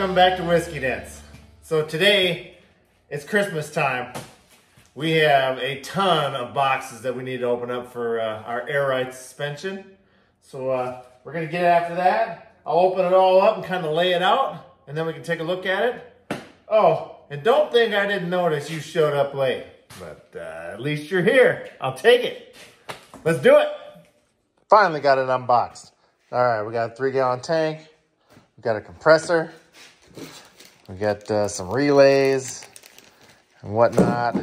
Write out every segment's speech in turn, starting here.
welcome back to Whiskey Dents. So today, it's Christmas time. We have a ton of boxes that we need to open up for our Airmaxx suspension. So we're gonna get after that. I'll open it all up and kind of lay it out, and then we can take a look at it. Oh, and don't think I didn't notice you showed up late, but at least you're here. I'll take it. Let's do it. Finally got it unboxed. All right, we got a 3-gallon tank. We got a compressor. We got some relays and whatnot.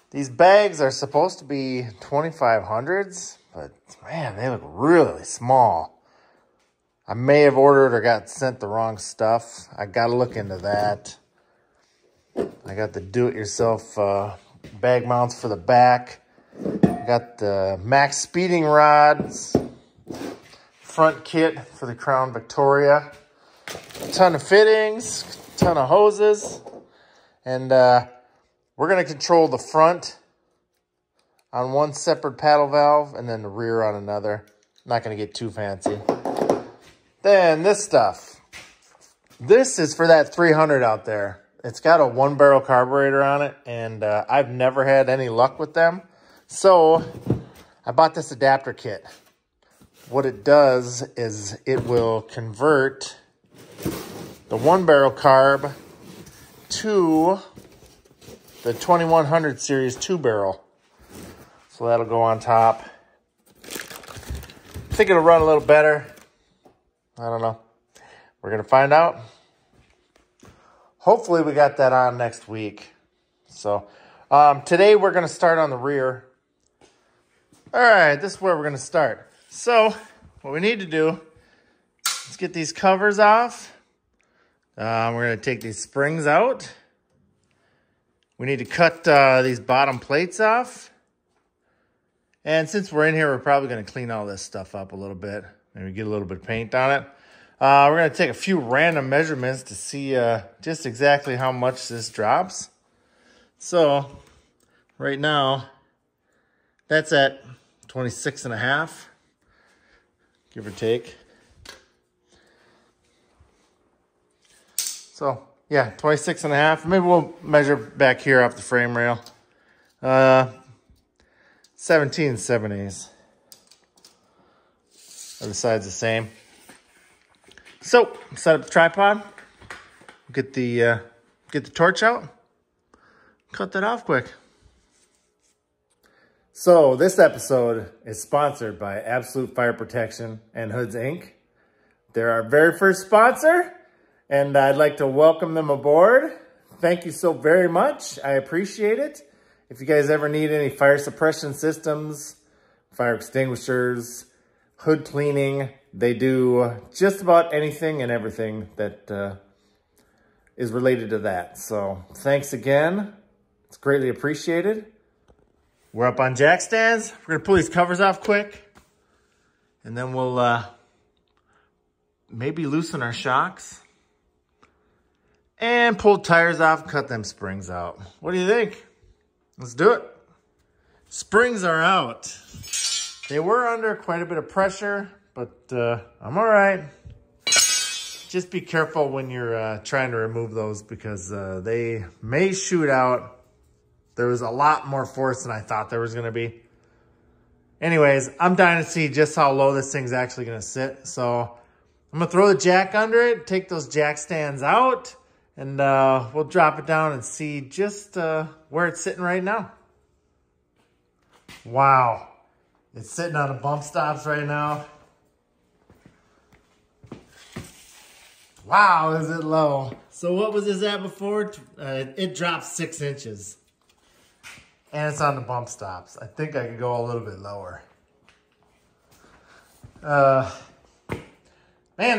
These bags are supposed to be 2500s, but man, they look really small. I may have ordered or got sent the wrong stuff. I got to look into that. I got the do-it-yourself bag mounts for the back. I got the maxspeedinrods front kit for the Crown Victoria. A ton of fittings, a ton of hoses, and we're going to control the front on one separate paddle valve and then the rear on another. Not going to get too fancy. Then this stuff. This is for that 300 out there. It's got a 1-barrel carburetor on it, and I've never had any luck with them. So I bought this adapter kit. What it does is it will convert the 1-barrel carb to the 2100 series 2-barrel. So that'll go on top. I think it'll run a little better. I don't know. We're going to find out. Hopefully we got that on next week. So today we're going to start on the rear. All right, this is where we're going to start. So what we need to do is get these covers off. We're going to take these springs out. We need to cut these bottom plates off. And since we're in here, we're probably going to clean all this stuff up a little bit. Maybe get a little bit of paint on it. We're going to take a few random measurements to see just exactly how much this drops. So right now, that's at 26.5, give or take. So yeah, 26.5. Maybe we'll measure back here off the frame rail. 17 7/8. Other side's the same. So set up the tripod. Get the torch out. Cut that off quick. So this episode is sponsored by Absolute Fire Protection and Hoods Inc. They're our very first sponsor, and I'd like to welcome them aboard. Thank you so very much. I appreciate it. If you guys ever need any fire suppression systems, fire extinguishers, hood cleaning, they do just about anything and everything that is related to that. So thanks again. It's greatly appreciated. We're up on jack stands. We're going to pull these covers off quick. And then we'll maybe loosen our shocks. And pull tires off and cut them springs out. What do you think? Let's do it. Springs are out. They were under quite a bit of pressure, but I'm all right. Just be careful when you're trying to remove those because they may shoot out. There was a lot more force than I thought there was going to be. Anyways, I'm dying to see just how low this thing's actually going to sit. So I'm going to throw the jack under it, take those jack stands out, and we'll drop it down and see just where it's sitting right now. Wow. It's sitting on the bump stops right now. Wow, is it low. So what was this at before? It dropped 6 inches. And it's on the bump stops. I think I could go a little bit lower. Man,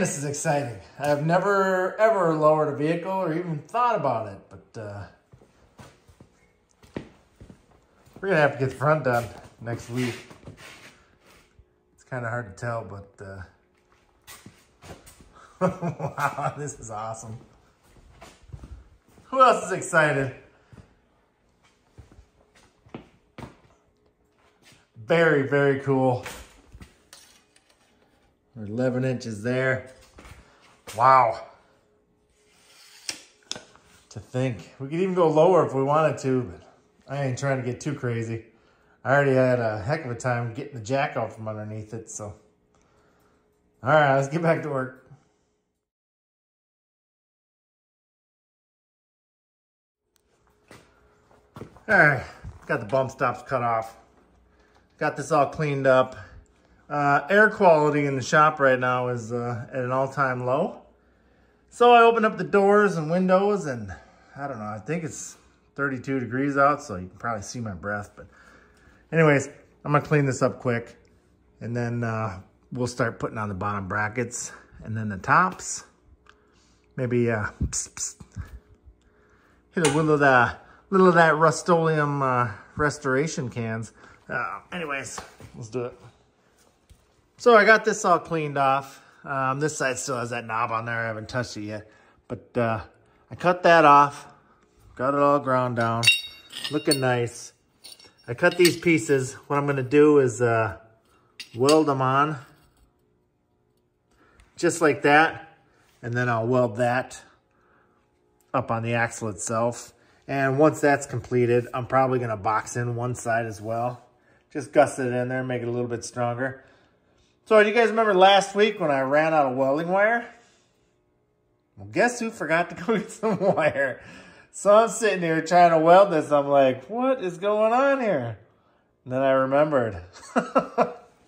this is exciting. I have never, ever lowered a vehicle or even thought about it. But we're going to have to get the front done next week. It's kind of hard to tell, but wow, this is awesome. Who else is excited? Very, very cool. 11 inches there. Wow. to think. We could even go lower if we wanted to, but I ain't trying to get too crazy. I already had a heck of a time getting the jack out from underneath it, so. All right, let's get back to work. All right, got the bump stops cut off. Got this all cleaned up. Air quality in the shop right now is at an all-time low. So I opened up the doors and windows, and I don't know, I think it's 32 degrees out, so you can probably see my breath. But anyways, I'm gonna clean this up quick, and then we'll start putting on the bottom brackets and then the tops. Maybe hit a little of that Rust-Oleum restoration cans. Anyways, let's do it. So I got this all cleaned off. This side still has that knob on there. I haven't touched it yet. But I cut that off. Got it all ground down. Looking nice. I cut these pieces. What I'm going to do is weld them on. Just like that. And then I'll weld that up on the axle itself. And once that's completed, I'm probably going to box in one side as well. Just gusset it in there, make it a little bit stronger. So do you guys remember last week when I ran out of welding wire? Well, guess who forgot to go get some wire? So I'm sitting here trying to weld this. I'm like, what is going on here? And then I remembered.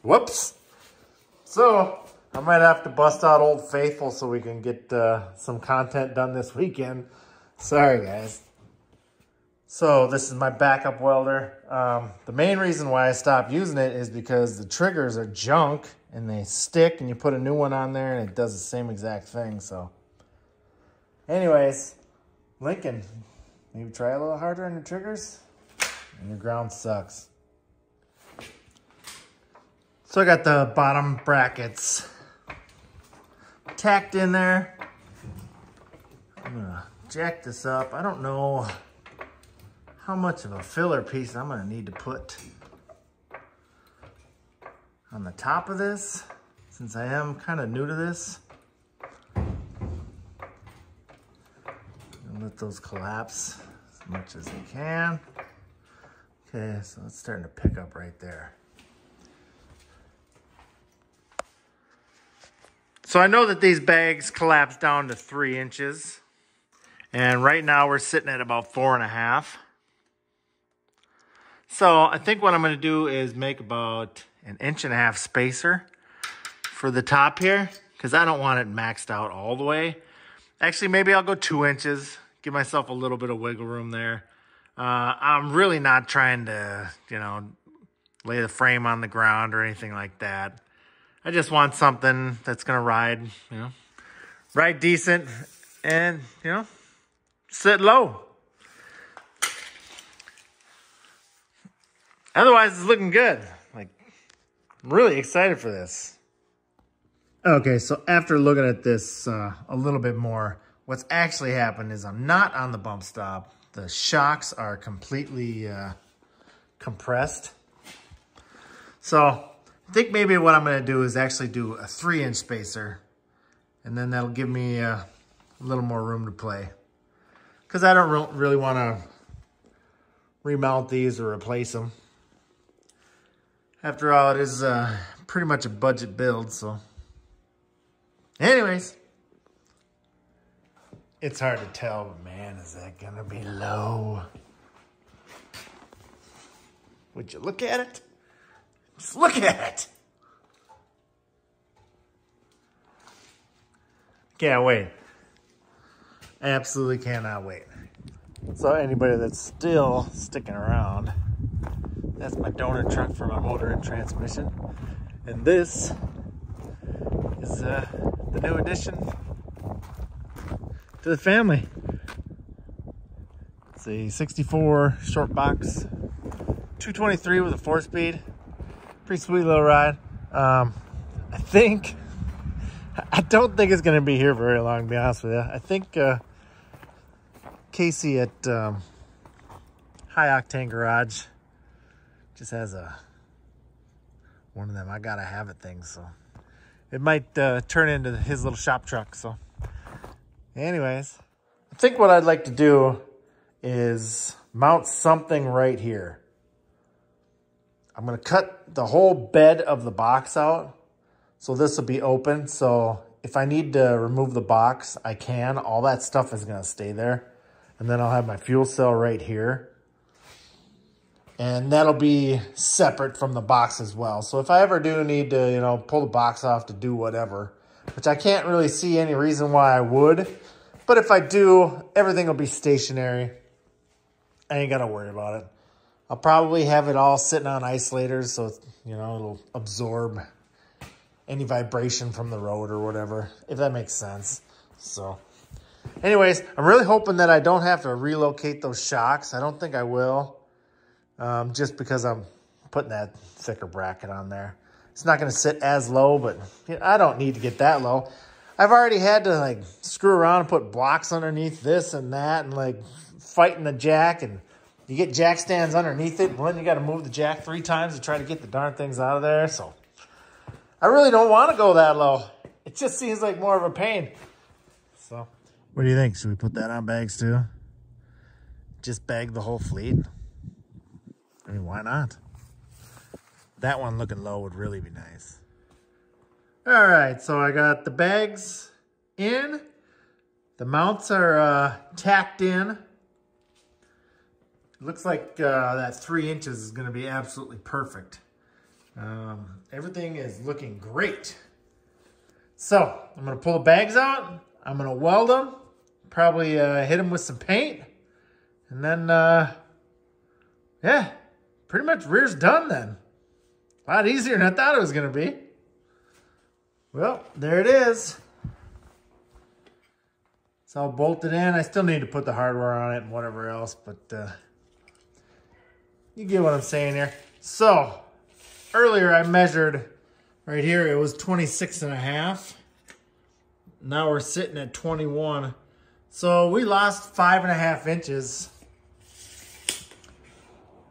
Whoops. So I might have to bust out Old Faithful so we can get some content done this weekend. Sorry, guys. So this is my backup welder. The main reason why I stopped using it is because the triggers are junk and they stick, and you put a new one on there and it does the same exact thing. So anyways, Lincoln, maybe try a little harder on your triggers and your ground sucks. So I got the bottom brackets tacked in there. I'm gonna jack this up. I don't know how much of a filler piece I'm gonna need to put on the top of this, since I am kind of new to this. Let those collapse as much as they can. Okay, so it's starting to pick up right there. So I know that these bags collapse down to 3 inches. And right now we're sitting at about 4.5. So I think what I'm going to do is make about 1.5 inch spacer for the top here, because I don't want it maxed out all the way. Actually, maybe I'll go 2 inches, give myself a little bit of wiggle room there. I'm really not trying to, lay the frame on the ground or anything like that. I just want something that's going to ride decent and, sit low. Otherwise, it's looking good. I'm really excited for this. Okay, so after looking at this a little bit more, what's actually happened is I'm not on the bump stop. The shocks are completely compressed. So I think maybe what I'm going to do is actually do a 3-inch spacer, and then that'll give me a little more room to play. Because I don't really want to remount these or replace them. After all, it is pretty much a budget build, so. Anyways. It's hard to tell, but man, is that gonna be low. Would you look at it? Just look at it. Can't wait. Absolutely cannot wait. So anybody that's still sticking around, that's my donor truck for my motor and transmission. And this is the new addition to the family. It's a 64 short box, 223 with a 4-speed. Pretty sweet little ride. I don't think it's gonna be here very long, to be honest with you. I think Casey at High Octane Garage just has one of them I gotta have it things, so it might turn into his little shop truck. So anyways, I'll think what I'd like to do is mount something right here. I'm going to cut the whole bed of the box out. So this will be open. So if I need to remove the box, I can. All that stuff is going to stay there. And then I'll have my fuel cell right here. And that'll be separate from the box as well. So if I ever do need to, you know, pull the box off to do whatever, which I can't really see any reason why I would. But if I do, everything will be stationary. I ain't got to worry about it. I'll probably have it all sitting on isolators so, it's, you know, it'll absorb any vibration from the road or whatever, if that makes sense. So anyways, I'm really hoping that I don't have to relocate those shocks. I don't think I will, just because I'm putting that thicker bracket on there. It's not going to sit as low, but I don't need to get that low. I've already had to like screw around and put blocks underneath this and that and like fighting the jack, and you get jack stands underneath it, and then you got to move the jack 3 times to try to get the darn things out of there. So I really don't want to go that low. It just seems like more of a pain. So what do you think? Should we put that on bags too? Just bag the whole fleet? I mean, why not? That one looking low would really be nice. All right, so I got the bags in. The mounts are tacked in. It looks like that 3 inches is going to be absolutely perfect. Everything is looking great. So I'm going to pull the bags out. I'm going to weld them. Probably hit them with some paint. And then, yeah, pretty much rear's done then. A lot easier than I thought it was going to be. Well, there it is. It's all bolted in. I still need to put the hardware on it and whatever else, but you get what I'm saying here. So earlier I measured right here. It was 26.5. Now we're sitting at 21. So we lost 5.5 inches.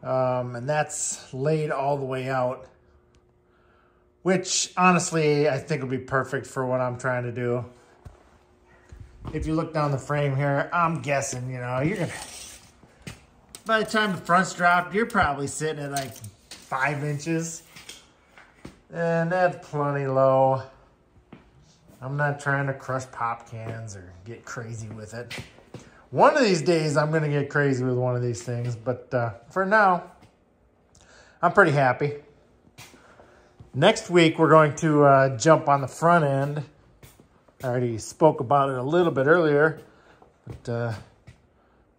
And that's laid all the way out, which honestly I think will be perfect for what I'm trying to do. If you look down the frame here, I'm guessing, you know, you're gonna, by the time the front's dropped, you're probably sitting at like 5 inches. And that's plenty low. I'm not trying to crush pop cans or get crazy with it. One of these days, I'm going to get crazy with one of these things. But for now, I'm pretty happy. Next week, we're going to jump on the front end. I already spoke about it a little bit earlier. But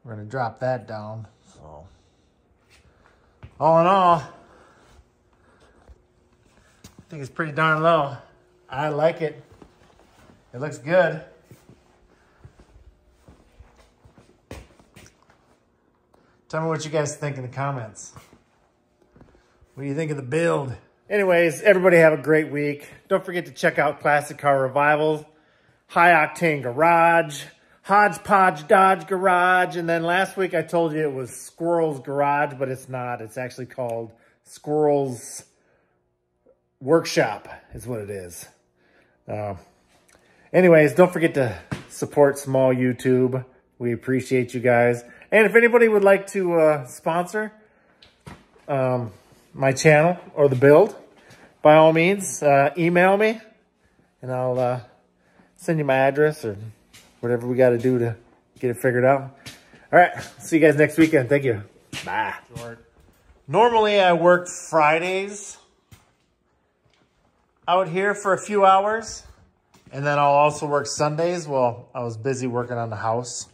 we're going to drop that down. So, all in all, I think it's pretty darn low. I like it. It looks good. Tell me what you guys think in the comments. What do you think of the build? Anyways, everybody have a great week. Don't forget to check out Classic Car Revival, High Octane Garage, Hodgepodge Dodge Garage, and then last week I told you it was Squirrel's Garage, but it's not. It's actually called Squirrel's Workshop is what it is. Anyways, don't forget to support small YouTube. We appreciate you guys. And if anybody would like to sponsor my channel or the build, by all means, email me and I'll send you my address or whatever we got to do to get it figured out. All right. See you guys next weekend. Thank you. Bye. Normally, I work Fridays out here for a few hours. And then I'll also work Sundays. Well, I was busy working on the house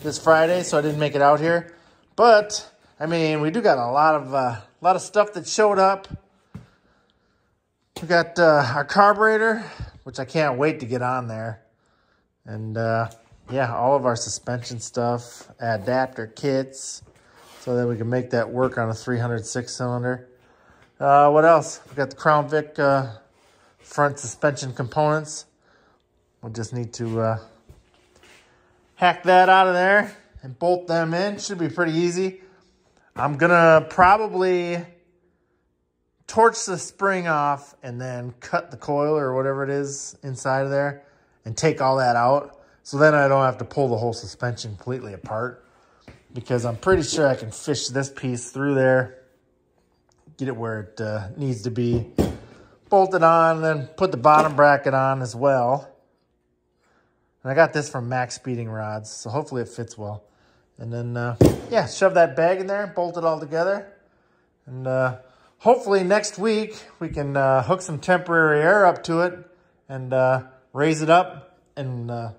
this Friday, so I didn't make it out here. But I mean, we do got a lot of stuff that showed up. We got our carburetor, which I can't wait to get on there, and yeah, all of our suspension stuff, adapter kits, so that we can make that work on a 300 6-cylinder. What else? We got the Crown Vic front suspension components. We'll just need to hack that out of there and bolt them in. Should be pretty easy. I'm gonna probably torch the spring off and then cut the coil or whatever it is inside of there and take all that out So then I don't have to pull the whole suspension completely apart, because I'm pretty sure I can fish this piece through there, get it where it needs to be, bolt it on, and then put the bottom bracket on as well. And I got this from maxspeedinrods, so hopefully it fits well. And then, yeah, shove that bag in there, bolt it all together. And hopefully next week we can hook some temporary air up to it and raise it up and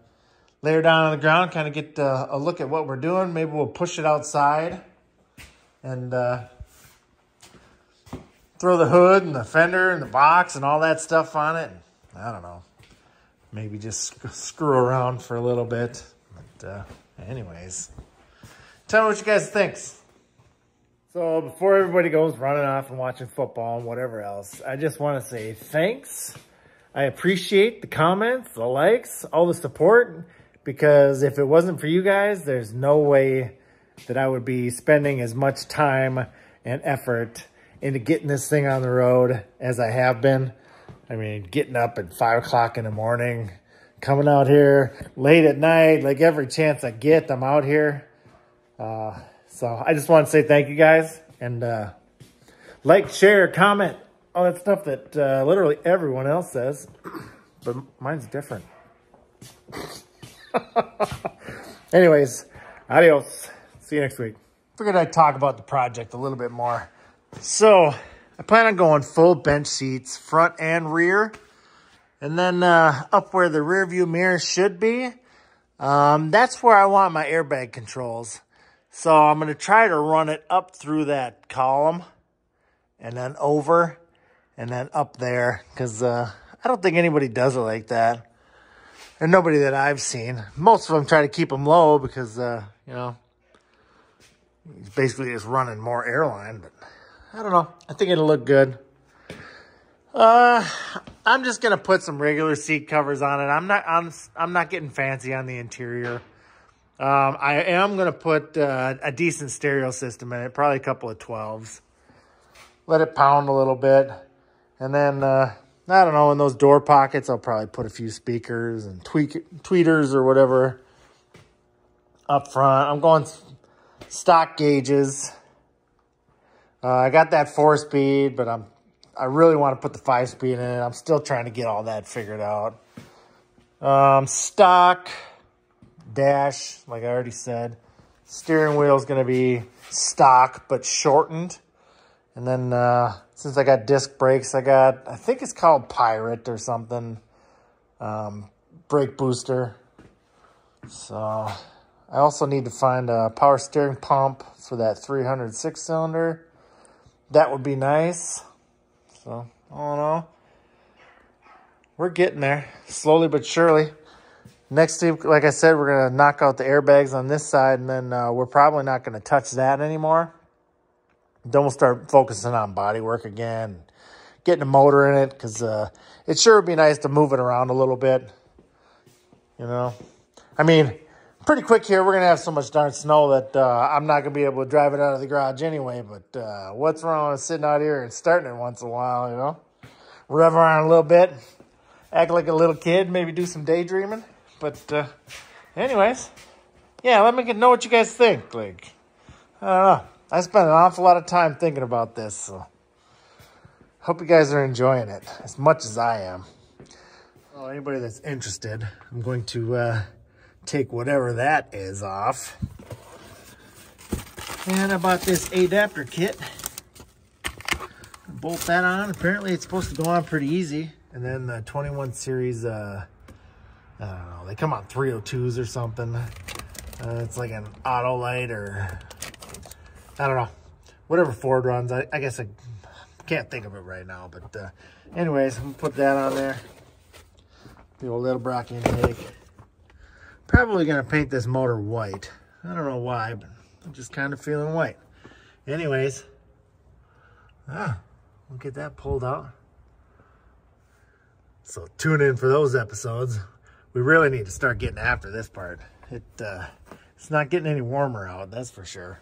lay her down on the ground, kind of get a look at what we're doing. Maybe we'll push it outside and throw the hood and the fender and the box and all that stuff on it. I don't know. Maybe just screw around for a little bit. But anyways, tell me what you guys think. So before everybody goes running off and watching football and whatever else, I just want to say thanks. I appreciate the comments, the likes, all the support, because if it wasn't for you guys, there's no way that I would be spending as much time and effort into getting this thing on the road as I have been. I mean, getting up at 5 o'clock in the morning, coming out here late at night, like every chance I get, I'm out here. So I just want to say thank you guys, and like, share, comment, all that stuff that literally everyone else says, but mine's different. Anyways, adios. See you next week. Figured I'd talk about the project a little bit more. So I plan on going full bench seats, front and rear, and then up where the rear view mirror should be, that's where I want my airbag controls. So I'm going to try to run it up through that column and then over and then up there, because I don't think anybody does it like that. And nobody that I've seen. Most of them try to keep them low because, you know, it's basically just running more airline. But I don't know. I think it'll look good. I'm just going to put some regular seat covers on it. I'm not getting fancy on the interior. I am going to put a decent stereo system in it, probably a couple of 12s. Let it pound a little bit. And then, I don't know, in those door pockets, I'll probably put a few speakers and tweeters or whatever up front. I'm going stock gauges. I got that 4-speed, but I really want to put the 5-speed in it. I'm still trying to get all that figured out. Stock dash, like I already said. Steering wheel is going to be stock but shortened. And then since I got disc brakes, I think it's called Pirate or something. Brake booster. So I also need to find a power steering pump for that 300 6-cylinder. That would be nice. So I don't know. We're getting there slowly but surely. Next week, like I said, we're going to knock out the airbags on this side, and then we're probably not going to touch that anymore. Then we'll start focusing on body work again, getting a motor in it, because it sure would be nice to move it around a little bit. You know, I mean, pretty quick here, we're going to have so much darn snow that I'm not going to be able to drive it out of the garage anyway. But what's wrong with sitting out here and starting it once in a while, you know? Rev around a little bit, act like a little kid, maybe do some daydreaming. But anyways, yeah, let me know what you guys think. Like, I don't know. I spent an awful lot of time thinking about this, so hope you guys are enjoying it as much as I am. Well, anybody that's interested, I'm going to take whatever that is off. And I bought this adapter kit. Bolt that on. Apparently it's supposed to go on pretty easy. And then the 21 series, I don't know, they come on 302s or something. It's like an auto light or, I don't know, whatever Ford runs. I guess I can't think of it right now. But anyways, I'm going to put that on there. The old edlebrock intake. Probably going to paint this motor white. I don't know why, but I'm just kind of feeling white. Anyways, we'll get that pulled out. So tune in for those episodes. We really need to start getting after this part. It's not getting any warmer out, that's for sure.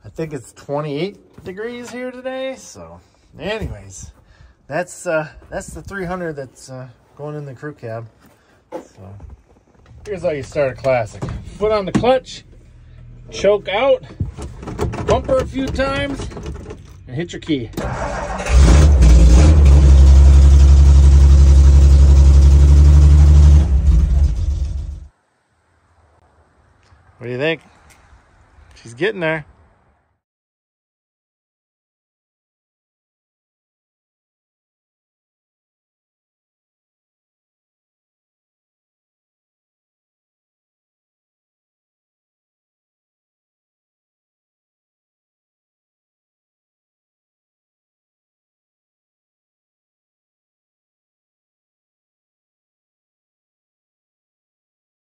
I think it's 28 degrees here today. So anyways, that's the 300 that's going in the crew cab. So Here's how you start a classic. Foot on the clutch, choke out, bumper a few times, and hit your key. What do you think? She's getting there.